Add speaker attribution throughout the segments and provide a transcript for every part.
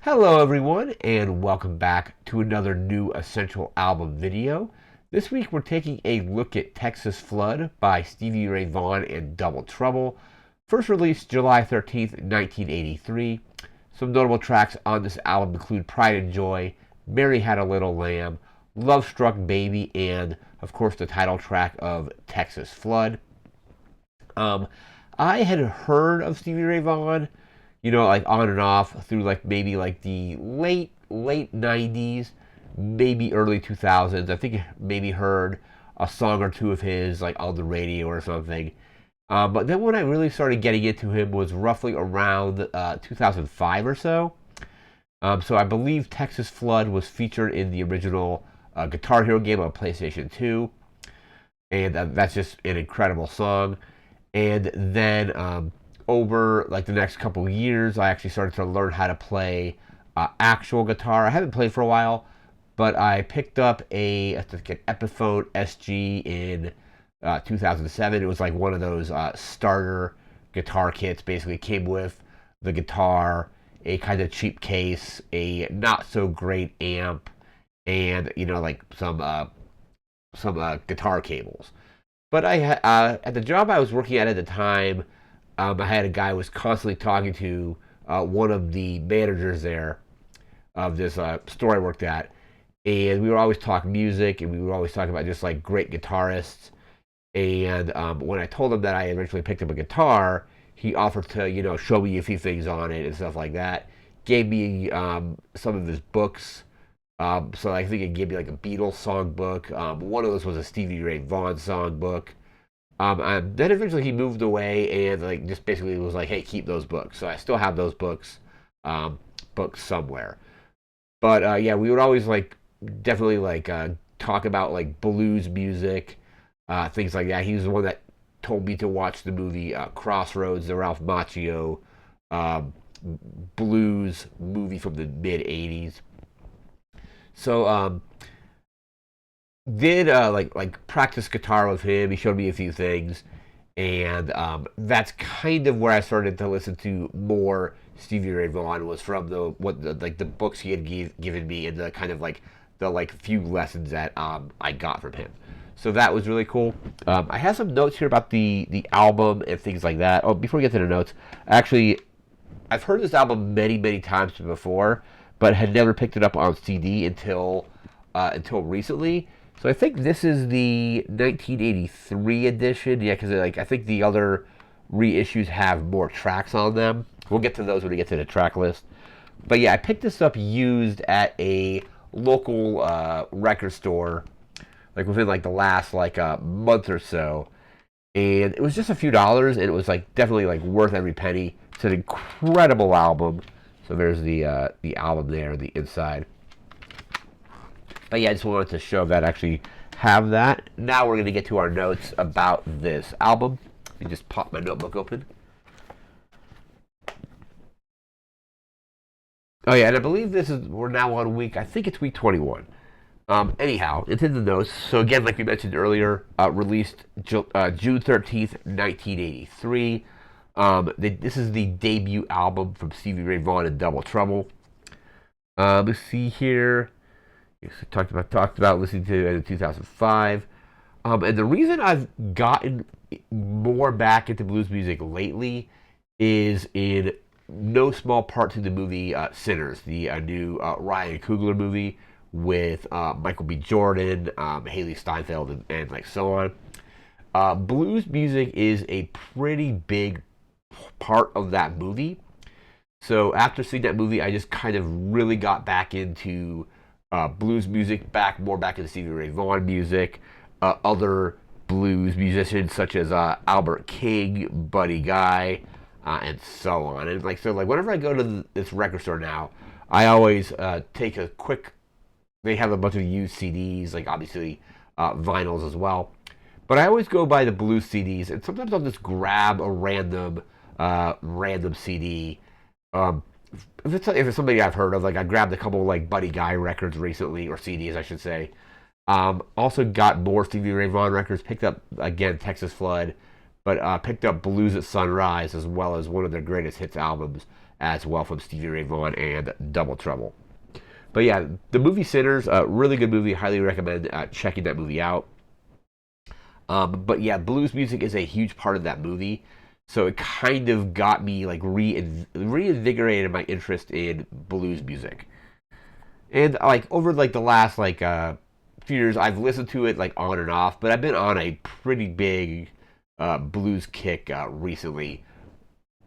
Speaker 1: Hello everyone and welcome back to another new Essential Album video. This week we're taking a look at Texas Flood by Stevie Ray Vaughan and Double Trouble. First released July 13th, 1983. Some notable tracks on this album include Pride and Joy, Mary Had a Little Lamb, Love Struck Baby, and of course the title track of Texas Flood. I had heard of Stevie Ray Vaughan, like on and off through like maybe like the late 90s, maybe early 2000s. I think maybe heard a song or two of his like on the radio or something. But then when I really started getting into him was roughly around 2005 or so. So I believe Texas Flood was featured in the original Guitar Hero game on PlayStation 2. And that's just an incredible song. And then over like the next couple of years, I actually started to learn how to play actual guitar. I haven't played for a while, but I picked up I think an Epiphone SG in 2007. It was like one of those starter guitar kits. Basically, came with the guitar, a kind of cheap case, a not so great amp, and like some guitar cables. But at the job I was working at the time, I had a guy who was constantly talking to one of the managers there of this store I worked at, and we would always talk music, and we would always talk about just like great guitarists. And when I told him that I eventually picked up a guitar, he offered to show me a few things on it and stuff like that. Gave me some of his books. So I think it gave me like a Beatles songbook. One of those was a Stevie Ray Vaughan songbook. Then eventually he moved away and like just basically was like, "Hey, keep those books." So I still have those books somewhere. But yeah, we would always like definitely like talk about like blues music, things like that. He was the one that told me to watch the movie Crossroads, the Ralph Macchio uh, blues movie from the mid '80s. So did like practice guitar with him. He showed me a few things, and that's kind of where I started to listen to more Stevie Ray Vaughan. Was from the books he had given me and the kind of like the like few lessons that I got from him. So that was really cool. I have some notes here about the album and things like that. Oh, before we get to the notes, actually, I've heard this album many times before, but had never picked it up on CD until recently. So I think this is the 1983 edition. Yeah, because like I think the other reissues have more tracks on them. We'll get to those when we get to the track list. But yeah, I picked this up used at a local record store, like within like the last like a month or so, and it was just a few dollars, and it was like definitely like worth every penny. It's an incredible album. So there's the album there, the inside. But yeah, I just wanted to show that I actually have that. Now we're going to get to our notes about this album. Let me just pop my notebook open. Oh yeah, and I believe we're now on I think it's week 21. Anyhow, it's in the notes. So again, like we mentioned earlier, released June 13th, 1983. This is the debut album from Stevie Ray Vaughan and Double Trouble. Let's see here. Yes, I talked about listening to it in 2005. And the reason I've gotten more back into blues music lately is in no small part to the movie Sinners, the new Ryan Coogler movie with Michael B. Jordan, Haley Steinfeld, and like so on. Blues music is a pretty big part of that movie. So after seeing that movie, I just kind of really got back into blues music, more back into Stevie Ray Vaughan music, other blues musicians such as Albert King, Buddy Guy, and so on. And like so, like whenever I go to this record store now, I always take a quick. They have a bunch of used CDs, like obviously vinyls as well. But I always go by the blues CDs, and sometimes I'll just grab a random CD. If it's somebody I've heard of, like I grabbed a couple of like Buddy Guy records recently, or CDs I should say. Also got more Stevie Ray Vaughan records. Picked up again Texas Flood, but picked up Blues at Sunrise as well as one of their greatest hits albums, as well from Stevie Ray Vaughan and Double Trouble. But yeah, the movie Sinners, really good movie. Highly recommend checking that movie out. But yeah, blues music is a huge part of that movie. So it kind of got me like reinvigorated my interest in blues music. And like over like the last like few years, I've listened to it like on and off. But I've been on a pretty big blues kick recently,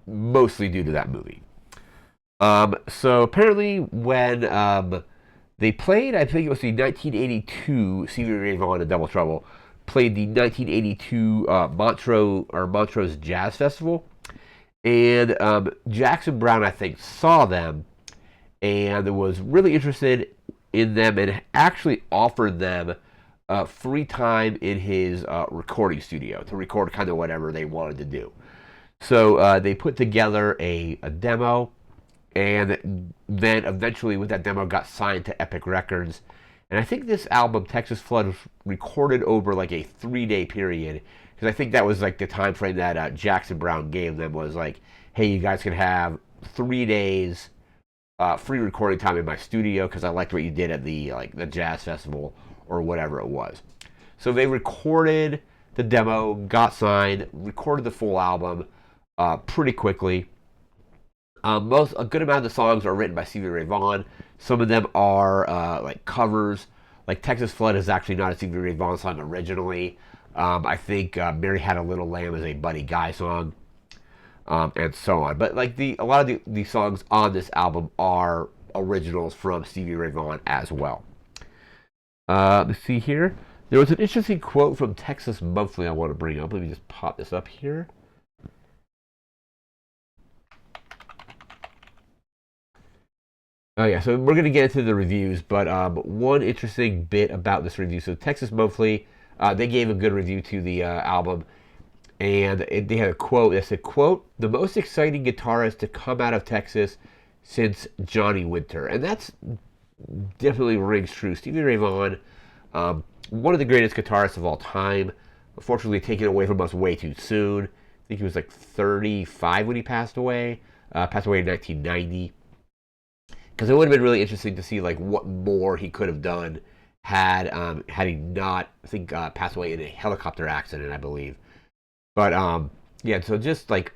Speaker 1: mostly due to that movie. So apparently when they played, I think it was the 1982 Stevie Ray Vaughan and Double Trouble played the 1982 Montrose Jazz Festival, and Jackson Browne I think saw them and was really interested in them and actually offered them free time in his recording studio to record kind of whatever they wanted to do. So they put together a demo, and then eventually with that demo got signed to Epic Records. And I think this album, Texas Flood, was recorded over like a 3-day period, because I think that was like the time frame that Jackson Browne gave them, was like, hey, you guys can have 3 days free recording time in my studio because I liked what you did at the jazz festival or whatever it was. So they recorded the demo, got signed, recorded the full album pretty quickly. A good amount of the songs are written by Stevie Ray Vaughan. Some of them are like covers. Like Texas Flood is actually not a Stevie Ray Vaughan song originally. I think Mary Had a Little Lamb is a Buddy Guy song, and so on. But like a lot of the songs on this album are originals from Stevie Ray Vaughan as well. Let's see here. There was an interesting quote from Texas Monthly I want to bring up. Let me just pop this up here. Oh yeah, so we're gonna get into the reviews, but one interesting bit about this review. So Texas Monthly, they gave a good review to the album, and they had a quote that said, "quote the most exciting guitarist to come out of Texas since Johnny Winter," and that's definitely rings true. Stevie Ray Vaughan, one of the greatest guitarists of all time, unfortunately taken away from us way too soon. I think he was like 35 when he passed away. Passed away in 1990. Because it would have been really interesting to see like what more he could have done had he not, I think, passed away in a helicopter accident, I believe. But yeah, so just like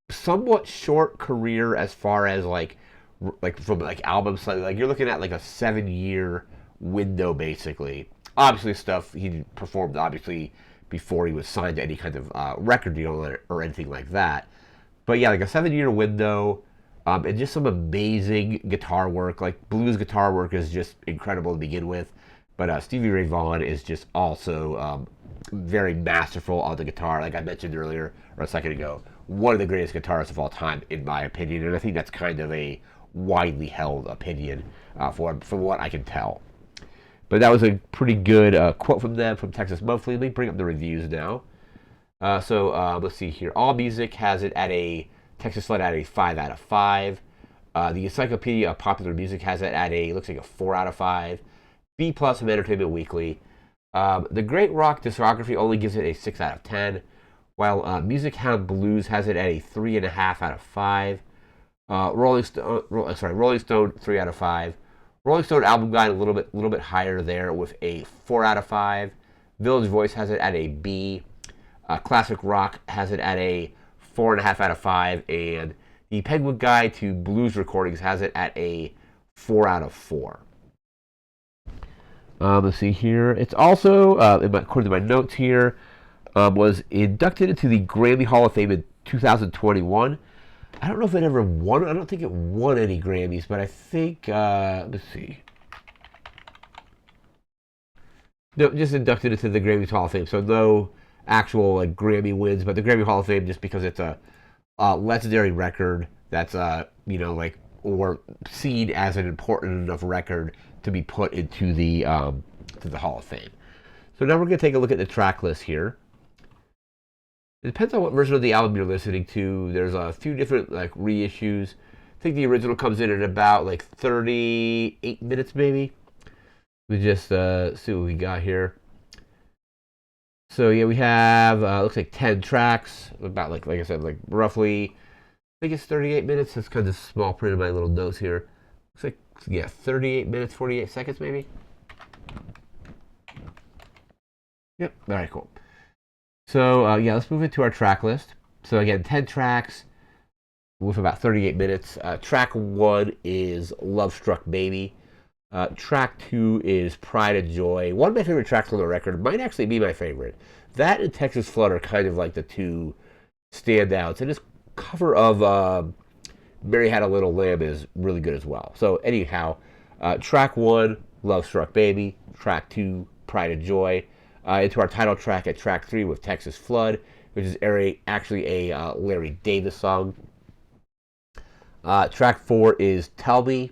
Speaker 1: somewhat short career as far as like from like albums, like you're looking at like a 7-year window basically. Obviously, stuff he performed obviously before he was signed to any kind of record deal or anything like that. But yeah, like a 7-year window. And just some amazing guitar work. Like blues guitar work is just incredible to begin with, but Stevie Ray Vaughan is just also very masterful on the guitar. Like I mentioned earlier or a second ago, one of the greatest guitarists of all time, in my opinion, and I think that's kind of a widely held opinion from what I can tell. But that was a pretty good quote from them from Texas Monthly. Let me bring up the reviews now. So let's see here. All Music has it at Texas Flood at a 5 out of 5. The Encyclopedia of Popular Music has it at looks like a 4 out of 5. B plus from Entertainment Weekly. The Great Rock Discography only gives it a 6 out of 10, while Music Hound Blues has it at a 3.5 out of 5. Rolling Stone 3 out of 5. Rolling Stone Album Guide a little bit higher there with a 4 out of 5. Village Voice has it at a B. Classic Rock has it at a 4.5 out of 5, and the Penguin Guide to Blues Recordings has it at a 4 out of 4. Let's see here. It's also, according to my notes here, was inducted into the Grammy Hall of Fame in 2021. I don't know if it ever won. I don't think it won any Grammys, but I think, let's see. No, just inducted into the Grammy Hall of Fame, so no actual like Grammy wins, but the Grammy Hall of Fame just because it's a legendary record that's like or seen as an important enough record to be put into the to the Hall of Fame. So now we're going to take a look at the track list here. It depends on what version of the album you're listening to. There's a few different like reissues. I think the original comes in at about like 38 minutes maybe. We just see what we got here. So yeah, we have looks like 10 tracks, about like I said, like roughly think it's 38 minutes. That's kind of small print in my little notes here. Looks like, yeah, 38 minutes, 48 seconds maybe. Yep, very cool. So, yeah, let's move into our track list. So, again, 10 tracks with about 38 minutes. Track 1 is Love Struck Baby. Track 2 is Pride and Joy. One of my favorite tracks on the record might actually be my favorite. That and Texas Flood are kind of like the two standouts. And this cover of Mary Had a Little Lamb is really good as well. So, anyhow, track 1, Love Struck Baby. Track 2, Pride and Joy. Into our title track at track 3 with Texas Flood, which is actually a Larry Davis song. Track 4 is Tell Me.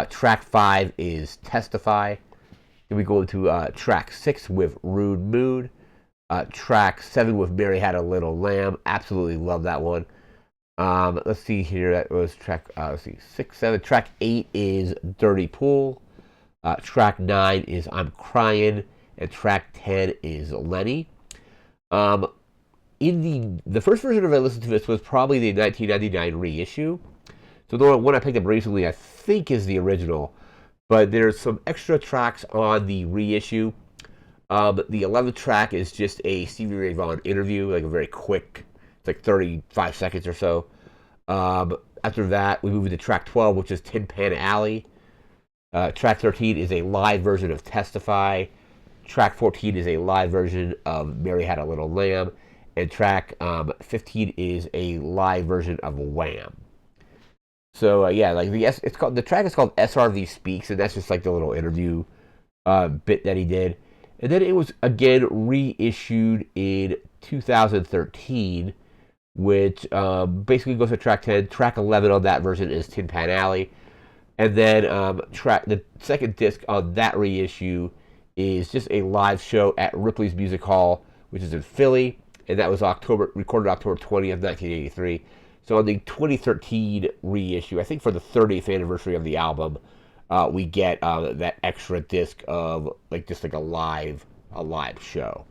Speaker 1: Track 5 is Testify. Then we go into track 6 with Rude Mood. Track 7 with Mary Had a Little Lamb. Absolutely love that one. Let's see here. That was track, 6, 7. Track 8 is Dirty Pool. Track 9 is I'm Crying. And track 10 is Lenny. In the first version of I listened to this was probably the 1999 reissue. So the one I picked up recently, I think, is the original. But there's some extra tracks on the reissue. The 11th track is just a Stevie Ray Vaughan interview, like a very quick, it's like 35 seconds or so. After that, we move into track 12, which is Tin Pan Alley. Track 13 is a live version of Testify. Track 14 is a live version of Mary Had a Little Lamb. And track 15 is a live version of Wham. So, yeah, like the track is called SRV Speaks, and that's just like the little interview bit that he did. And then it was, again, reissued in 2013, which basically goes to track 10. Track 11 on that version is Tin Pan Alley. And then the second disc on that reissue is just a live show at Ripley's Music Hall, which is in Philly, and that was recorded October 20th, 1983. So on the 2013 reissue, I think for the 30th anniversary of the album, we get that extra disc of just a live show.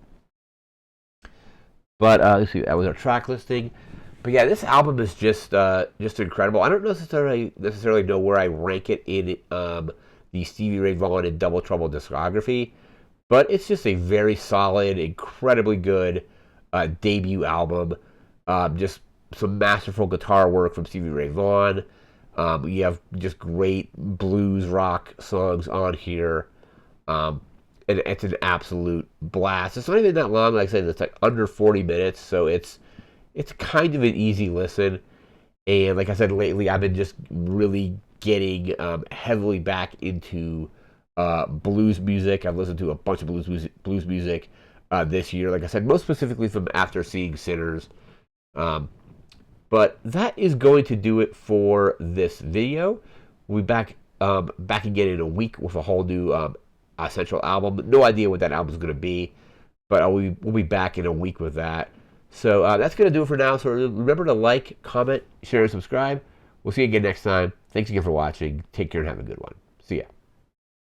Speaker 1: But let's see, that was our track listing. But yeah, this album is just incredible. I don't necessarily know where I rank it in the Stevie Ray Vaughan and Double Trouble discography, but it's just a very solid, incredibly good debut album. Just some masterful guitar work from Stevie Ray Vaughan. You have just great blues rock songs on here, and it's an absolute blast. It's not even that long. Like I said, it's like under 40 minutes, so it's kind of an easy listen. And like I said, lately I've been just really getting heavily back into blues music. I've listened to a bunch of blues music this year. Like I said, most specifically from After Seeing Sinners. But that is going to do it for this video. We'll be back again in a week with a whole new Essential album. No idea what that album is going to be, but we'll be back in a week with that. So that's going to do it for now. So remember to like, comment, share, and subscribe. We'll see you again next time. Thanks again for watching. Take care and have a good one. See ya.